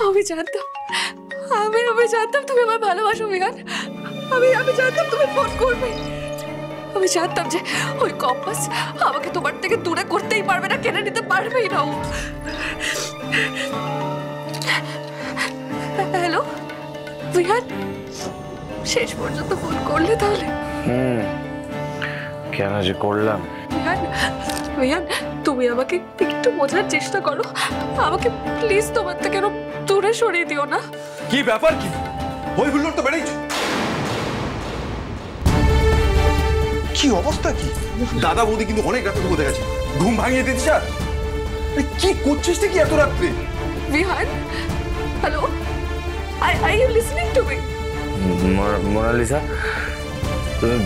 আমি জানতাম, আমি জানতাম তুমি আমায় ভালোবাসো বিহান। আমি জানতাম তুমি ফোন করবে। আমি জানতাম যে ওই কম্পাস আমাকে তোমার থেকে দূরে করতেই পারবে না, কেড়ে নিতে পারবেই না ও। হ্যালো বিহান, শেষ পর্যন্ত ফোন করলে তাহলে? কেন যে করলাম? বিহান, তুমি আমাকে একটু বোঝার চেষ্টা করো। আমাকে প্লিজ তোমার থেকে দূরে সরিয়ে দিও না। কি ব্যাপার, কি ওই হুল্লোড় তো বেড়েই, কি অবস্থা কি? দাদা বৌদি কিন্তু অনেক রাতে ঘুমোতে গেছে, ঘুম ভাঙিয়ে দিচ্ছ। কি করছিস কি এত রাত্রে? Bihan, hello, are you listening to me? Monalisa,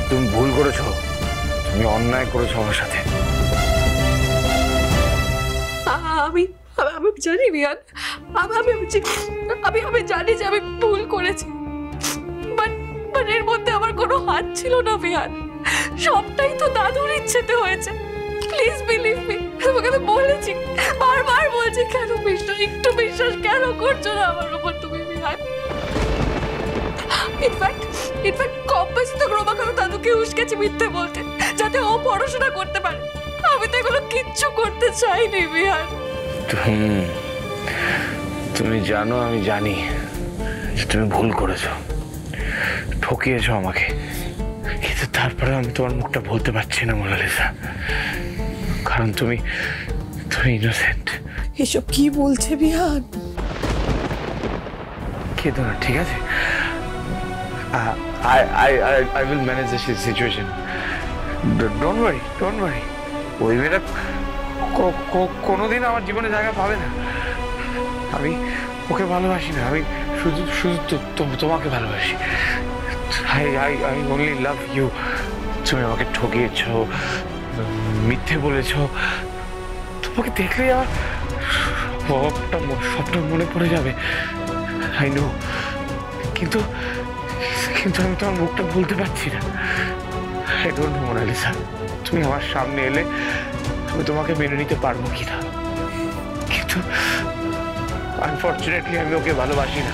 তুমি ভুল করেছো, তুমি অন্যায় করেছো আমার সাথে। আমি জানি বিহান, আমি জানি যে আমি ভুল করেছি, বাট এর মধ্যে আমার কোনো হাত ছিল না বিহান। সবটাই তো দাদুর ইচ্ছেতে হয়েছে। প্লিজ বিলিভ মি, তোমাকে তো বলেছি, বারবার বলছি, কেন একটু বিশ্বাস কেন করছো না আমার উপর তুমি বিহান? ইনফ্যাক্ট কম্পাস তো ক্রমাগত দাদুকে উস্কেছি মিথ্যে বলতে, যাতে ও পড়াশোনা করতে পারে। আমি তো এগুলো কিচ্ছু করতে চাইনি বিহান। তুমি জানো, আমি জানি যে তুমি ভুল করেছো, ঠকিয়েছো আমাকে, কিন্তু তারপরে আমি তোমার মুখটা বলতে পারছি না মোনালিসা, কারণ তুমি ইনোসেন্ট। এসব কি বলছে বিহান? কেঁদো না, ঠিক আছে? I will manage the situation. Don't worry. ওই মেয়েটা কোনোদিন আমার জীবনে জায়গা পাবে না। আমি ওকে ভালোবাসি না, আমি শুধু তোমাকে ভালোবাসি। I only love you. তুমি আমাকে ঠকিয়েছো, মিথ্যে বলেছো, তোমাকে দেখলে আমার স্বপ্ন মনে পড়ে যাবে। I know, কিন্তু আমি তোমার মুখটা বলতে পারছি না। I don't know মোনালিসা, তুমি আমার সামনে এলে আমি তোমাকে মেনে নিতে পারবো কিনা, কিন্তু আনফর্চুনেটলি আমি ওকে ভালোবাসি না।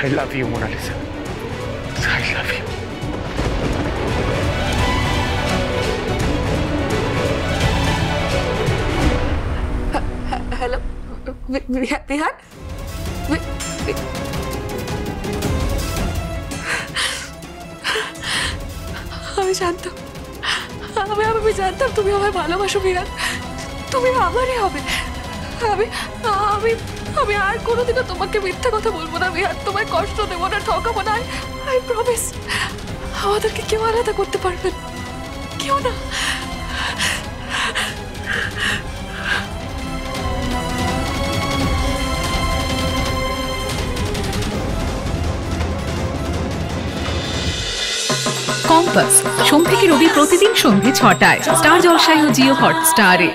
I love you Monalisa, I love you. Hello Bihan, আমি জানতাম তুমি আমায় ভালোবাসো বিহান, তুমি আমারই হবে। আমি আর কোনোদিনও তোমাকে মিথ্যা কথা বলবো না বিহান, তোমায় কষ্ট দেবো না, ঠকাবো না। আই প্রমিস, আমাদেরকে কেউ আলাদা করতে পারবে না, কেউ না। কম্পাস সোম থেকে রবি প্রতিদিন সন্ধ্যে ৬টায় স্টার জলসায় ও জিও হটস্টারে।